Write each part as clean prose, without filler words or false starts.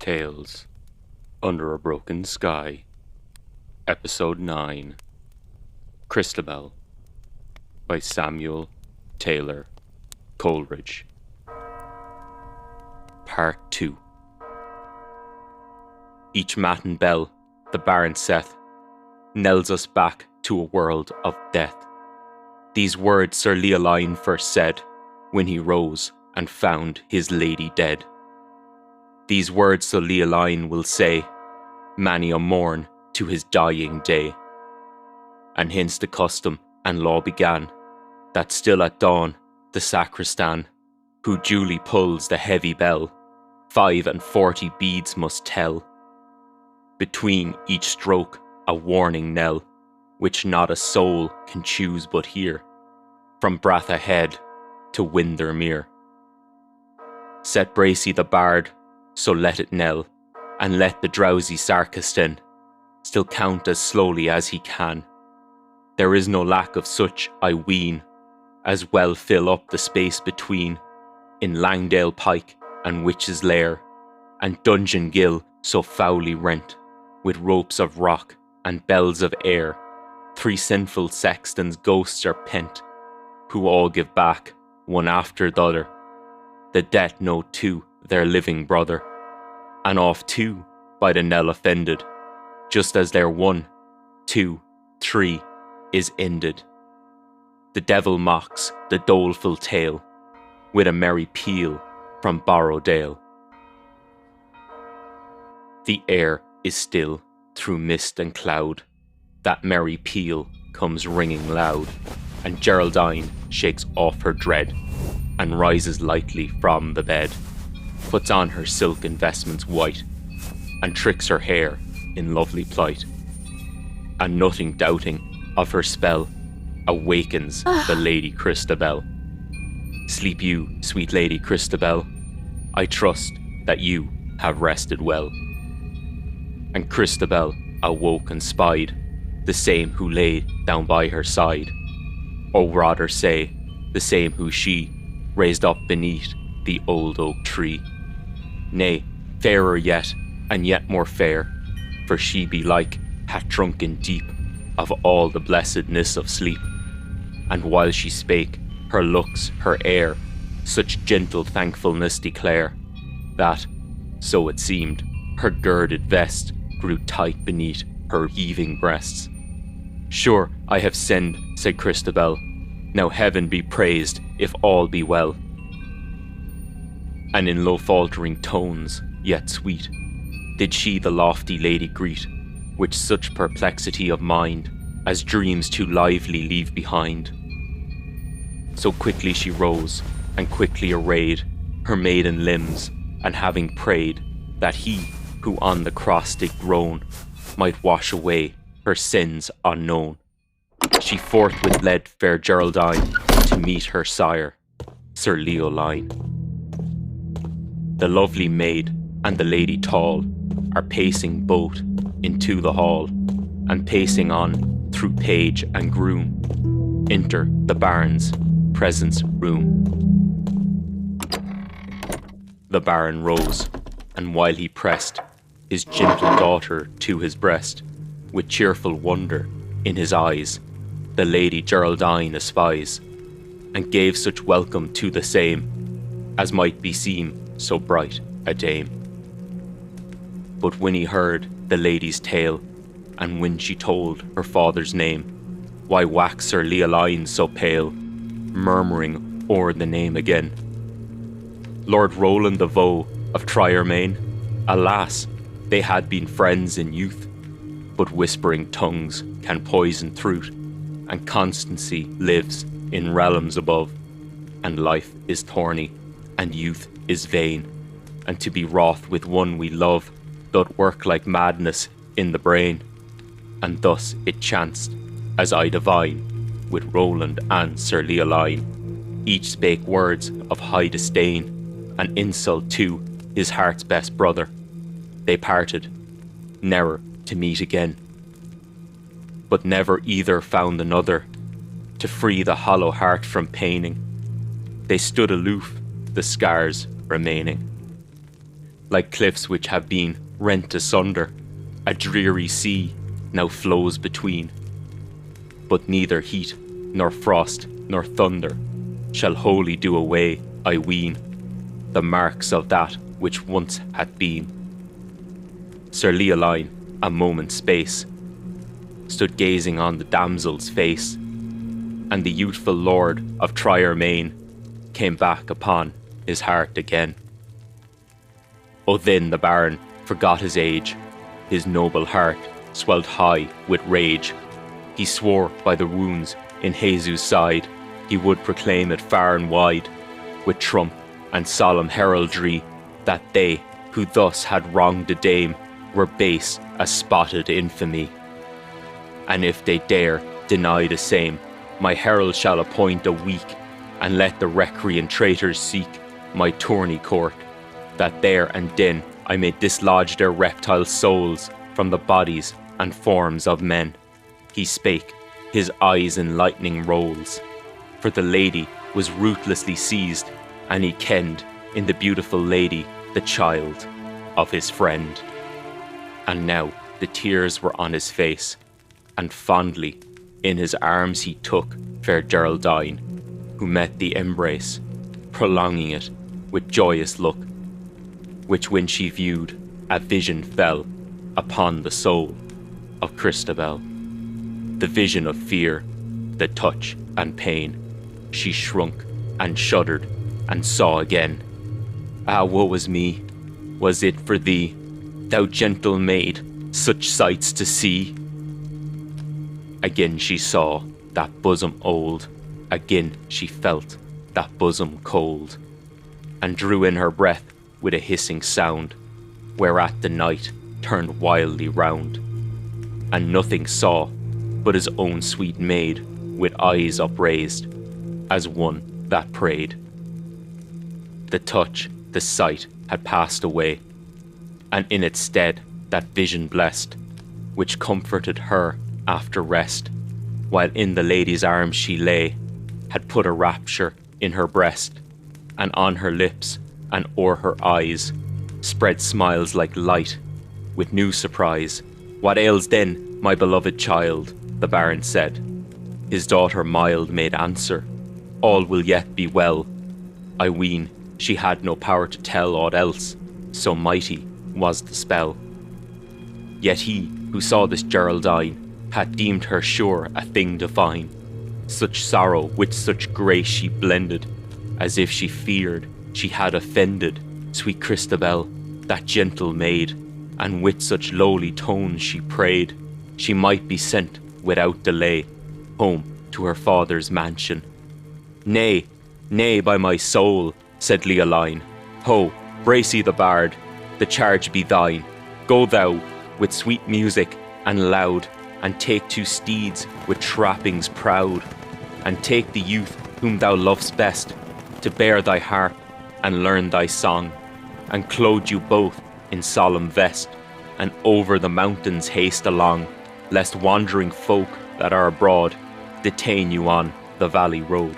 Tales Under a Broken Sky, Episode 9, Christabel, by Samuel Taylor Coleridge. Part 2. Each matin bell, the baron saith, knells us back to a world of death. These words Sir Leoline first said, when he rose and found his lady dead. These words Sir Leoline will say, many a morn to his dying day. And hence the custom and law began, that still at dawn the sacristan, who duly pulls the heavy bell, 45 beads must tell. Between each stroke a warning knell, which not a soul can choose but hear, from Brathahead to Windermere. Set Bracy the bard, so let it knell, and let the drowsy sarkistan still count as slowly as he can. There is no lack of such, I ween, as well fill up the space between, in Langdale Pike and Witch's Lair, and Dungeon Gill so foully rent, with ropes of rock and bells of air. 3 sinful sextons' ghosts are pent, who all give back, one after t'other, the debt note to their living brother, and oft too by the knell offended, just as their 1, 2, 3 is ended. The devil mocks the doleful tale with a merry peal from Borrowdale. The air is still through mist and cloud, that merry peal comes ringing loud, and Geraldine shakes off her dread and rises lightly from the bed, puts on her silken vestments white, and tricks her hair in lovely plight, and nothing doubting of her spell, awakens the Lady Christabel. Sleep you, sweet Lady Christabel, I trust that you have rested well. And Christabel awoke and spied the same who lay down by her side, or rather say, the same who she raised up beneath the old oak tree. Nay, fairer yet, and yet more fair, for she belike hath drunken deep of all the blessedness of sleep. And while she spake, her looks, her air, such gentle thankfulness declare, that, so it seemed, her girded vest grew tight beneath her heaving breasts. Sure, I have sinned, said Christabel, now heaven be praised if all be well. And in low faltering tones, yet sweet, did she the lofty lady greet, with such perplexity of mind, as dreams too lively leave behind. So quickly she rose, and quickly arrayed her maiden limbs, and having prayed that he who on the cross did groan might wash away her sins unknown, she forthwith led fair Geraldine to meet her sire, Sir Leoline. The lovely maid and the lady tall are pacing both into the hall, and pacing on through page and groom, enter the baron's presence room. The baron rose, and while he pressed his gentle daughter to his breast, with cheerful wonder in his eyes, the Lady Geraldine espies, and gave such welcome to the same, as might beseem so bright a dame. But when he heard the lady's tale, and when she told her father's name, why waxed Sir Leoline so pale, murmuring o'er the name again? Lord Roland the Vaux of Triermain, alas, they had been friends in youth, but whispering tongues can poison truth, and constancy lives in realms above, and life is thorny, and youth is vain, and to be wroth with one we love doth work like madness in the brain. And thus it chanced, as I divine, with Roland and Sir Leoline, each spake words of high disdain, and insult to his heart's best brother. They parted, ne'er to meet again. But never either found another to free the hollow heart from paining. They stood aloof, the scars remaining. like cliffs which have been rent asunder. A dreary sea now flows between. But neither heat, nor frost, nor thunder shall wholly do away, I ween, the marks of that which once hath been. Sir Leoline, a moment's space, stood gazing on the damsel's face, and the youthful lord of Trier-Main came back upon his heart again. Oh, then the Baron forgot his age, his noble heart swelled high with rage. He swore by the wounds in Jesus' side, he would proclaim it far and wide, with trump and solemn heraldry, that they who thus had wronged a dame were base as spotted infamy. And if they dare deny the same, my herald shall appoint a week, and let the recreant traitors seek my tourney court, that there and then I may dislodge their reptile souls from the bodies and forms of men. He spake, his eyes in lightning rolls, for the lady was ruthlessly seized, and he kenned in the beautiful lady the child of his friend. And now the tears were on his face, and fondly in his arms he took fair Geraldine, who met the embrace, prolonging it with joyous look, which when she viewed, a vision fell upon the soul of Christabel. The vision of fear, the touch and pain. She shrunk and shuddered and saw again. Ah, woe is me, was it for thee, thou gentle maid, such sights to see? Again she saw that bosom old, again she felt that bosom cold, and drew in her breath with a hissing sound, whereat the knight turned wildly round, and nothing saw but his own sweet maid, with eyes upraised, as one that prayed. The touch, the sight had passed away, and in its stead that vision blessed, which comforted her after rest, while in the lady's arms she lay, had put a rapture in her breast, and on her lips and o'er her eyes spread smiles like light, with new surprise. What ails then, my beloved child? The Baron said. His daughter mild made answer, all will yet be well. I ween she had no power to tell aught else, so mighty was the spell. Yet he who saw this Geraldine had deemed her sure a thing divine. Such sorrow with such grace she blended, as if she feared she had offended sweet Christabel, that gentle maid, and with such lowly tones she prayed she might be sent without delay home to her father's mansion. Nay, nay, by my soul, said Leoline. Ho, Bracy the bard, the charge be thine. Go thou with sweet music and loud, and take 2 steeds with trappings proud, and take the youth whom thou lovest best, to bear thy harp and learn thy song, and clothe you both in solemn vest, and over the mountains haste along, lest wandering folk that are abroad detain you on the valley road.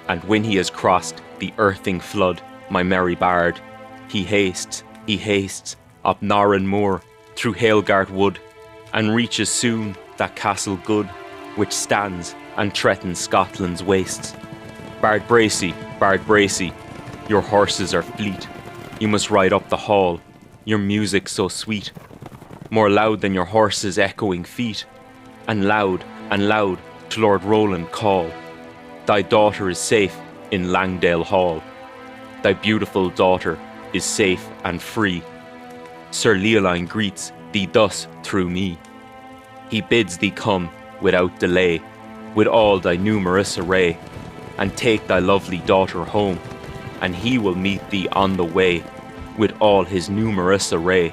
And when he has crossed the earthing flood, my merry bard, he hastes up Narren Moor, through Hailgart wood, and reaches soon that castle good, which stands and threatens Scotland's wastes. Bard Bracy, your horses are fleet, you must ride up the hall, your music so sweet, more loud than your horse's echoing feet, and loud to Lord Roland call. Thy daughter is safe in Langdale Hall, thy beautiful daughter is safe and free. Sir Leoline greets thee thus through me. He bids thee come without delay, with all thy numerous array, and take thy lovely daughter home, and he will meet thee on the way, with all his numerous array,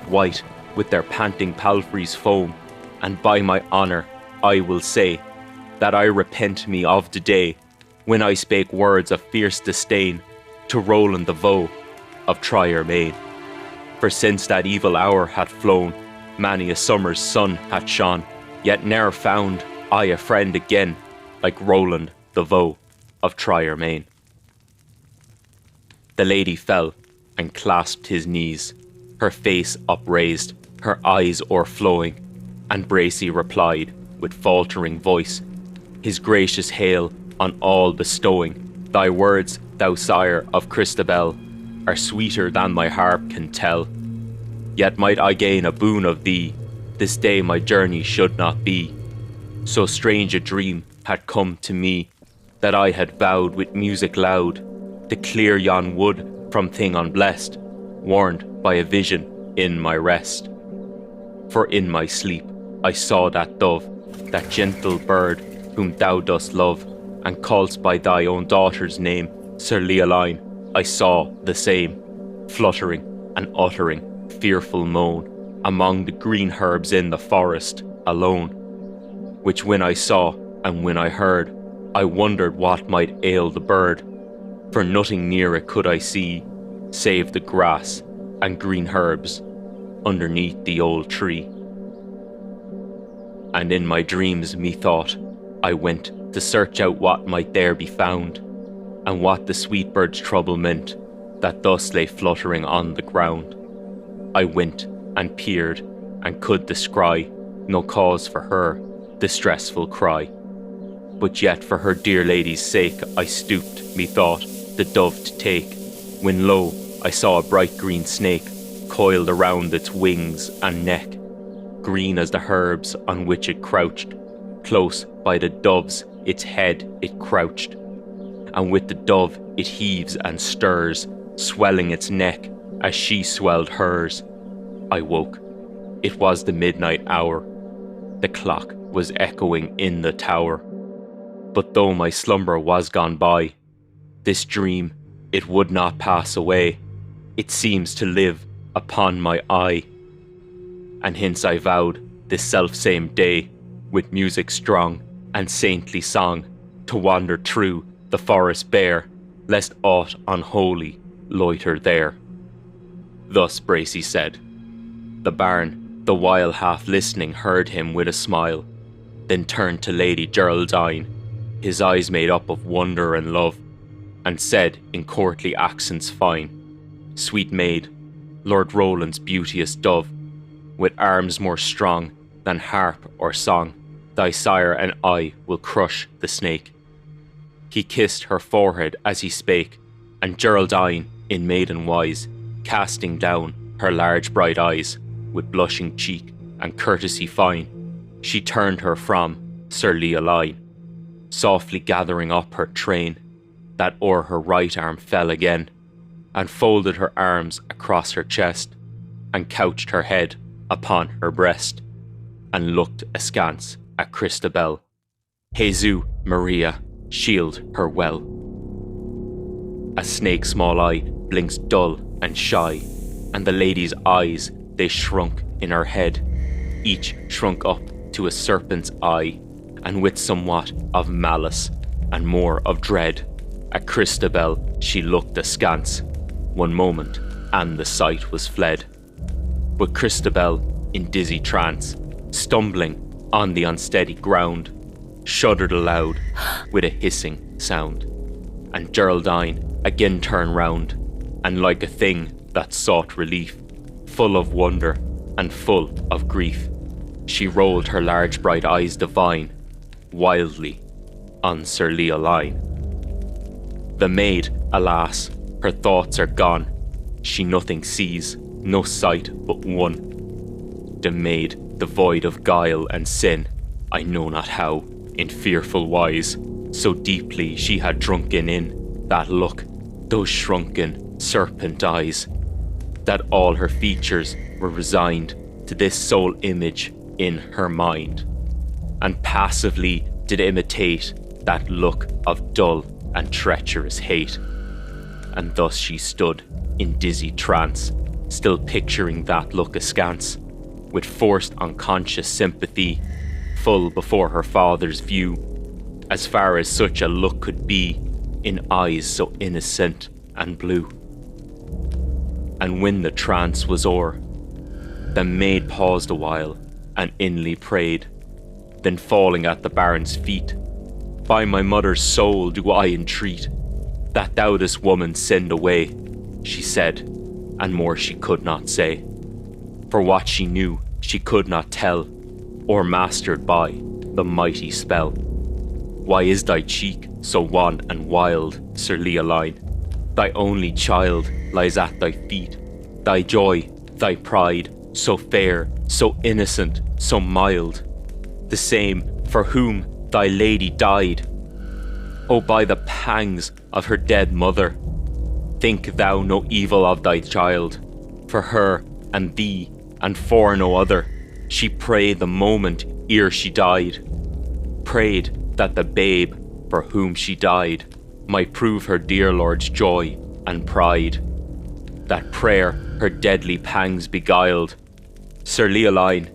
white with their panting palfreys' foam. And by my honour I will say, that I repent me of the day, when I spake words of fierce disdain to Roland the Voe of Trier-Main. For since that evil hour hath flown, many a summer's sun hath shone, yet ne'er found I a friend again, like Roland the Voe of Trier-Main. The lady fell and clasped his knees, her face upraised, her eyes o'erflowing, and Bracy replied with faltering voice, his gracious hail on all bestowing. Thy words, thou sire of Christabel, are sweeter than my harp can tell. Yet might I gain a boon of thee, this day my journey should not be. So strange a dream had come to me, that I had vowed with music loud to clear yon wood from thing unblessed, warned by a vision in my rest. For in my sleep I saw that dove, that gentle bird whom thou dost love, and call'st by thy own daughter's name, Sir Leoline. I saw the same, fluttering and uttering fearful moan among the green herbs in the forest alone, which when I saw and when I heard, I wondered what might ail the bird, for nothing near it could I see, save the grass and green herbs underneath the old tree. And in my dreams methought I went to search out what might there be found, and what the sweet bird's trouble meant, that thus lay fluttering on the ground. I went and peered, and could descry no cause for her distressful cry. But yet for her dear lady's sake I stooped, methought, the dove to take, when lo, I saw a bright green snake coiled around its wings and neck, green as the herbs on which it crouched. Close by the dove's its head it crouched, and with the dove it heaves and stirs, swelling its neck as she swelled hers. I woke. It was the midnight hour. The clock was echoing in the tower. But though my slumber was gone by, this dream, it would not pass away. It seems to live upon my eye. And hence I vowed this self-same day, with music strong and saintly song, to wander through the forest bare, lest aught unholy loiter there. Thus Bracy said. The baron, the while half listening, heard him with a smile, then turned to Lady Geraldine, his eyes made up of wonder and love, and said in courtly accents fine, Sweet maid, Lord Roland's beauteous dove, with arms more strong than harp or song, thy sire and I will crush the snake. He kissed her forehead as he spake, and Geraldine, in maiden wise, casting down her large bright eyes, with blushing cheek and courtesy fine, she turned her from Sir Leoline, softly gathering up her train, that o'er her right arm fell again, and folded her arms across her chest, and couched her head upon her breast, and looked askance at Christabel. Jesu Maria, shield her well. A snake's small eye blinks dull and shy, and the lady's eyes, they shrunk in her head, each shrunk up to a serpent's eye, and with somewhat of malice and more of dread. At Christabel she looked askance, one moment, and the sight was fled. But Christabel, in dizzy trance, stumbling on the unsteady ground, shuddered aloud with a hissing sound, and Geraldine again turned round, and like a thing that sought relief, full of wonder and full of grief, she rolled her large bright eyes divine wildly on Sir Leoline. The maid, alas, her thoughts are gone, she nothing sees, no sight but one. The maid, devoid of guile and sin, I know not how, in fearful wise, so deeply she had drunken in that look, those shrunken serpent eyes, that all her features were resigned to this sole image in her mind, and passively did imitate that look of dull and treacherous hate. And thus she stood in dizzy trance, still picturing that look askance, with forced unconscious sympathy, full before her father's view, as far as such a look could be, in eyes so innocent and blue. And when the trance was o'er, the maid paused a while, and inly prayed, then falling at the baron's feet, By my mother's soul do I entreat, that thou this woman send away, she said, and more she could not say. For what she knew she could not tell, or mastered by the mighty spell. Why is thy cheek so wan and wild, Sir Leoline? Thy only child lies at thy feet, thy joy, thy pride, so fair, so innocent, so mild, the same for whom thy lady died. O by the pangs of her dead mother, think thou no evil of thy child. For her and thee, and for no other, she prayed the moment ere she died. Prayed that the babe for whom she died might prove her dear lord's joy and pride. That prayer her deadly pangs beguiled, Sir Leoline,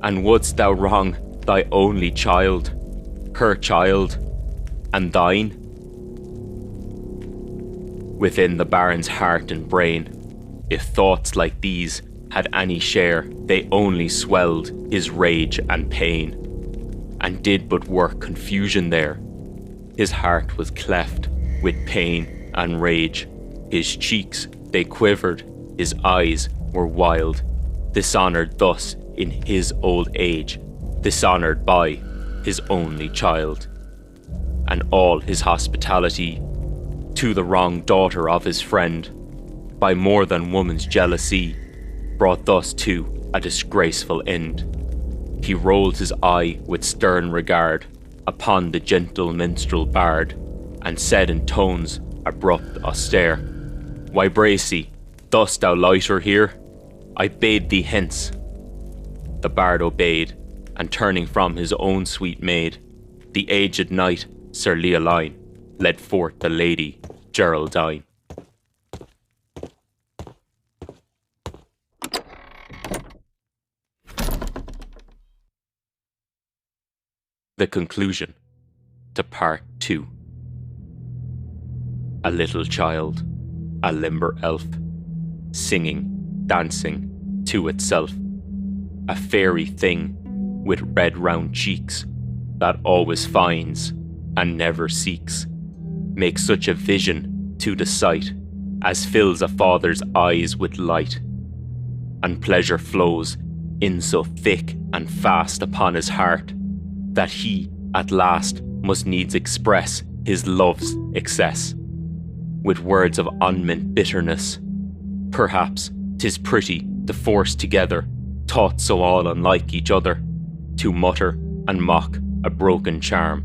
and wouldst thou wrong thy only child, her child, and thine? Within the Baron's heart and brain, if thoughts like these had any share, they only swelled his rage and pain, and did but work confusion there. His heart was cleft with pain and rage, his cheeks they quivered, his eyes were wild, dishonoured thus in his old age, dishonoured by his only child. And all his hospitality to the wrong daughter of his friend, by more than woman's jealousy, brought thus to a disgraceful end. He rolled his eye with stern regard upon the gentle minstrel bard, and said in tones abrupt austere, Why, Bracy, dost thou loiter here? I bade thee hence. The bard obeyed, and turning from his own sweet maid, the aged knight, Sir Leoline, led forth the lady Geraldine. The conclusion to part 2. A little child, a limber elf, singing, dancing to itself, a fairy thing with red round cheeks that always finds and never seeks, makes such a vision to the sight as fills a father's eyes with light, and pleasure flows in so thick and fast upon his heart that he at last must needs express his love's excess with words of unmeant bitterness. Perhaps 'tis pretty to force together thoughts so all unlike each other, to mutter and mock a broken charm,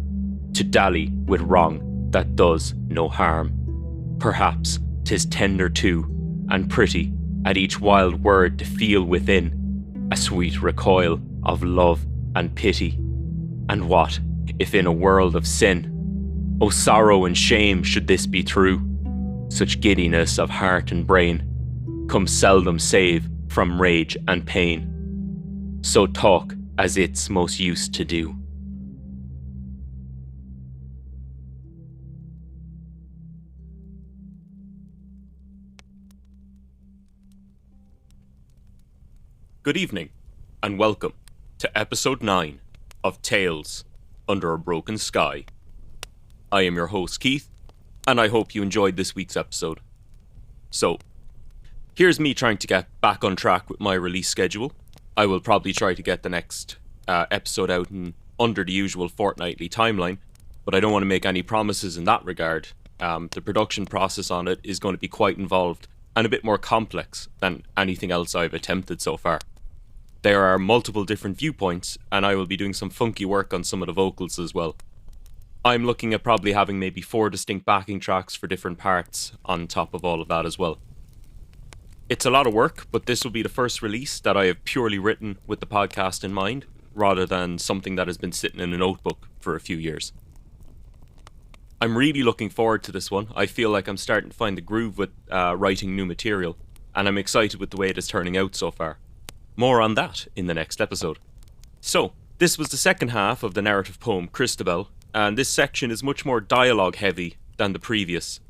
to dally with wrong that does no harm. Perhaps 'tis tender too, and pretty at each wild word to feel within a sweet recoil of love and pity. And what if in a world of sin, oh sorrow and shame should this be true, such giddiness of heart and brain comes seldom save from rage and pain. So talk as it's most used to do. Good evening, and welcome to episode 9 of Tales Under a Broken Sky. I am your host Keith, and I hope you enjoyed this week's episode. So, here's me trying to get back on track with my release schedule. I will probably try to get the next episode out in under the usual fortnightly timeline, but I don't want to make any promises in that regard. The production process on it is going to be quite involved and a bit more complex than anything else I've attempted so far. There are multiple different viewpoints, and I will be doing some funky work on some of the vocals as well. I'm looking at probably having maybe 4 distinct backing tracks for different parts on top of all of that as well. It's a lot of work, but this will be the first release that I have purely written with the podcast in mind, rather than something that has been sitting in a notebook for a few years. I'm really looking forward to this one. I feel like I'm starting to find the groove with writing new material, and I'm excited with the way it is turning out so far. More on that in the next episode. So, this was the second half of the narrative poem Christabel, and this section is much more dialogue heavy than the previous,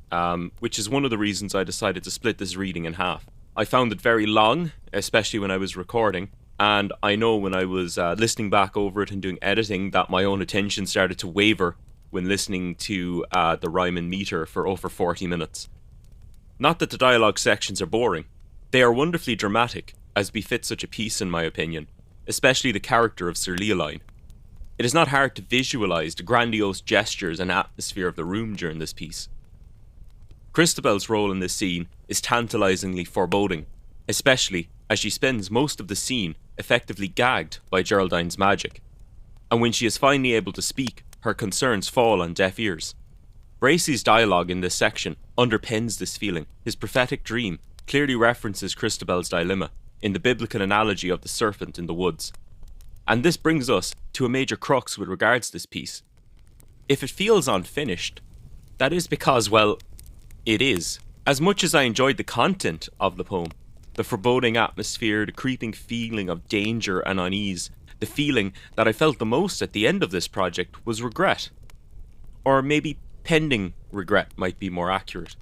which is one of the reasons I decided to split this reading in half. I found it very long, especially when I was recording, and I know when I was listening back over it and doing editing that my own attention started to waver when listening to the rhyme and meter for over 40 minutes. Not that the dialogue sections are boring, They are wonderfully dramatic, as befits such a piece in my opinion, especially the character of Sir Leoline. It is not hard to visualise the grandiose gestures and atmosphere of the room during this piece. Christabel's role in this scene is tantalisingly foreboding, especially as she spends most of the scene effectively gagged by Geraldine's magic, and when she is finally able to speak, her concerns fall on deaf ears. Bracy's dialogue in this section underpins this feeling. His prophetic dream clearly references Christabel's dilemma in the biblical analogy of the serpent in the woods. And this brings us to a major crux with regards to this piece. If it feels unfinished, that is because, well, it is. As much as I enjoyed the content of the poem, the foreboding atmosphere, the creeping feeling of danger and unease, the feeling that I felt the most at the end of this project was regret. Or maybe pending regret might be more accurate.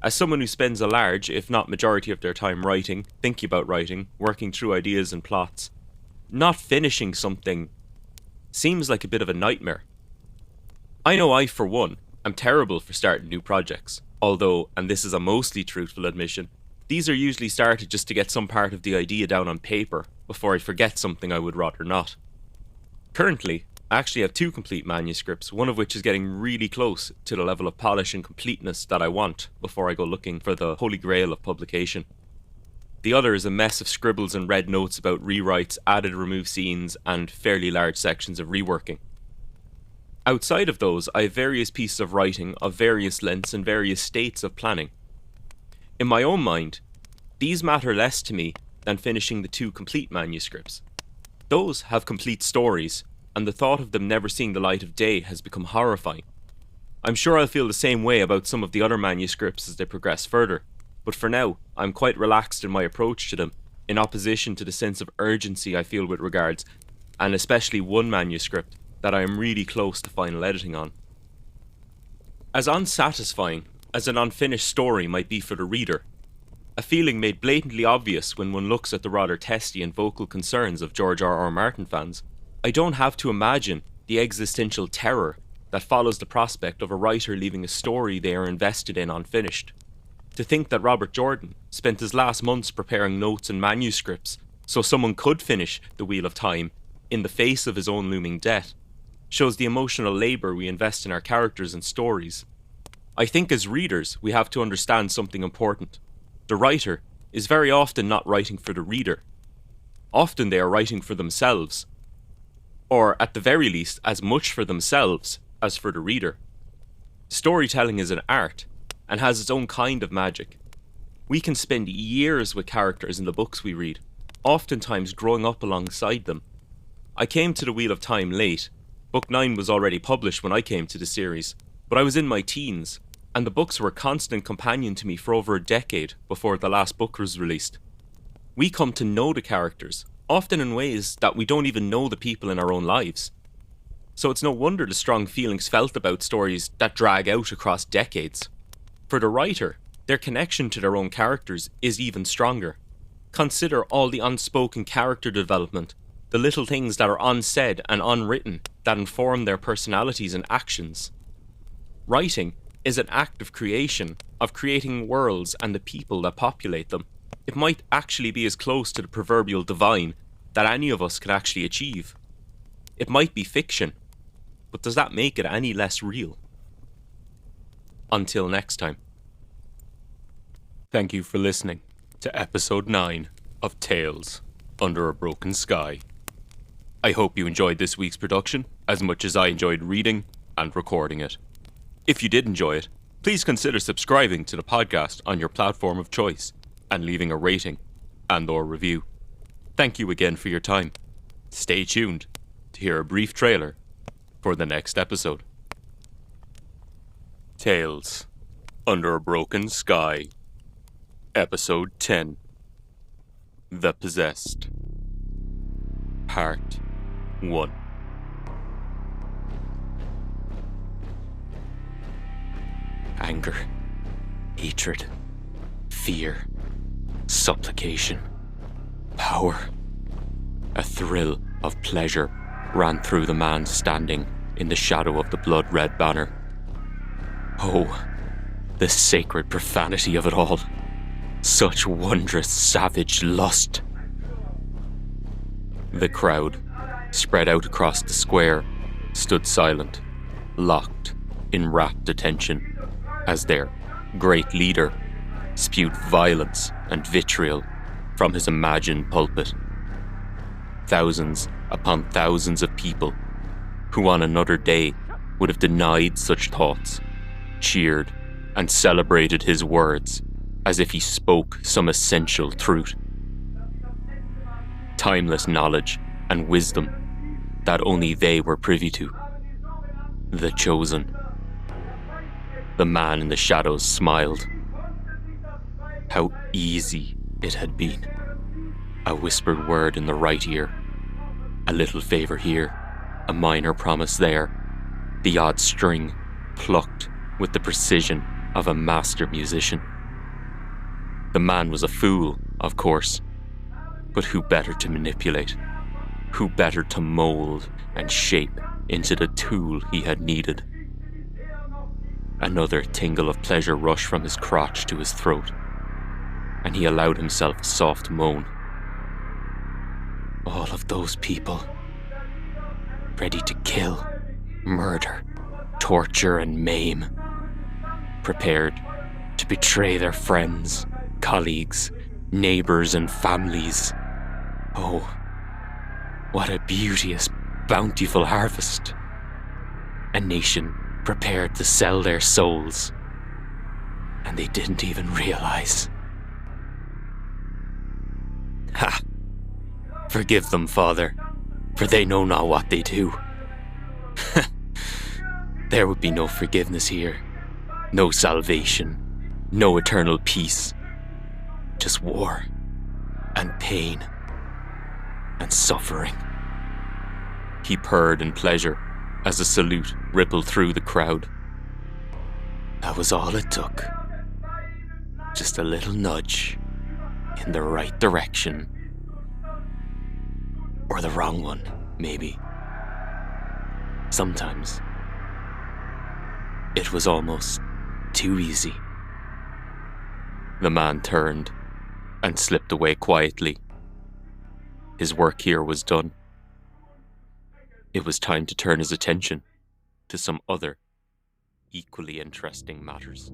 As someone who spends a large, if not majority of their time writing, thinking about writing, working through ideas and plots, not finishing something seems like a bit of a nightmare. I know I, for one, am terrible for starting new projects. Although, and this is a mostly truthful admission, these are usually started just to get some part of the idea down on paper before I forget something I would rather not. Currently, I actually have 2 complete manuscripts, one of which is getting really close to the level of polish and completeness that I want before I go looking for the holy grail of publication. The other is a mess of scribbles and red notes about rewrites, added removed scenes, and fairly large sections of reworking. Outside of those, I have various pieces of writing of various lengths and various states of planning. In my own mind, these matter less to me than finishing the 2 complete manuscripts. Those have complete stories, and the thought of them never seeing the light of day has become horrifying. I'm sure I'll feel the same way about some of the other manuscripts as they progress further, but for now, I'm quite relaxed in my approach to them, in opposition to the sense of urgency I feel with regards, and especially one manuscript that I am really close to final editing on. As unsatisfying as an unfinished story might be for the reader, a feeling made blatantly obvious when one looks at the rather testy and vocal concerns of George R.R. Martin fans, I don't have to imagine the existential terror that follows the prospect of a writer leaving a story they are invested in unfinished. To think that Robert Jordan spent his last months preparing notes and manuscripts so someone could finish The Wheel of Time in the face of his own looming death shows the emotional labour we invest in our characters and stories. I think as readers we have to understand something important. The writer is very often not writing for the reader. Often they are writing for themselves, or at the very least as much for themselves as for the reader. Storytelling is an art and has its own kind of magic. We can spend years with characters in the books we read, oftentimes growing up alongside them. I came to The Wheel of Time late. Book 9 was already published when I came to the series, but I was in my teens, and the books were a constant companion to me for over a decade before the last book was released. We come to know the characters, often in ways that we don't even know the people in our own lives. So it's no wonder the strong feelings felt about stories that drag out across decades. For the writer, their connection to their own characters is even stronger. Consider all the unspoken character development, the little things that are unsaid and unwritten that inform their personalities and actions. Writing is an act of creation, of creating worlds and the people that populate them. It might actually be as close to the proverbial divine that any of us can actually achieve. It might be fiction, but does that make it any less real? Until next time. Thank you for listening to episode 9 of Tales Under a Broken Sky. I hope you enjoyed this week's production as much as I enjoyed reading and recording it. If you did enjoy it, please consider subscribing to the podcast on your platform of choice and leaving a rating and/or review. Thank you again for your time. Stay tuned to hear a brief trailer for the next episode. Tales Under a Broken Sky, Episode 10, The Possessed, Part 1. Anger, hatred, fear, supplication, power. A thrill of pleasure ran through the man standing in the shadow of the blood-red banner. Oh, the sacred profanity of it all. Such wondrous savage lust. The crowd, spread out across the square, stood silent, locked in rapt attention, as their great leader spewed violence and vitriol from his imagined pulpit. Thousands upon thousands of people who on another day would have denied such thoughts, cheered and celebrated his words as if he spoke some essential truth. Timeless knowledge and wisdom that only they were privy to. The chosen. The man in the shadows smiled. How easy it had been. A whispered word in the right ear. A little favour here. A minor promise there. The odd string plucked with the precision of a master musician. The man was a fool, of course, but who better to manipulate? Who better to mould and shape into the tool he had needed? Another tingle of pleasure rushed from his crotch to his throat, and he allowed himself a soft moan. All of those people, ready to kill, murder, torture and maim, prepared to betray their friends, colleagues, neighbours and families. Oh, what a beauteous, bountiful harvest. A nation prepared to sell their souls, and they didn't even realise. Ha! Forgive them, Father, for they know not what they do. There would be no forgiveness here, no salvation, no eternal peace, just war and pain and suffering. He purred in pleasure as a salute rippled through the crowd. That was all it took. Just a little nudge in the right direction. Or the wrong one, maybe. Sometimes it was almost too easy. The man turned and slipped away quietly. His work here was done. It was time to turn his attention to some other, equally interesting matters.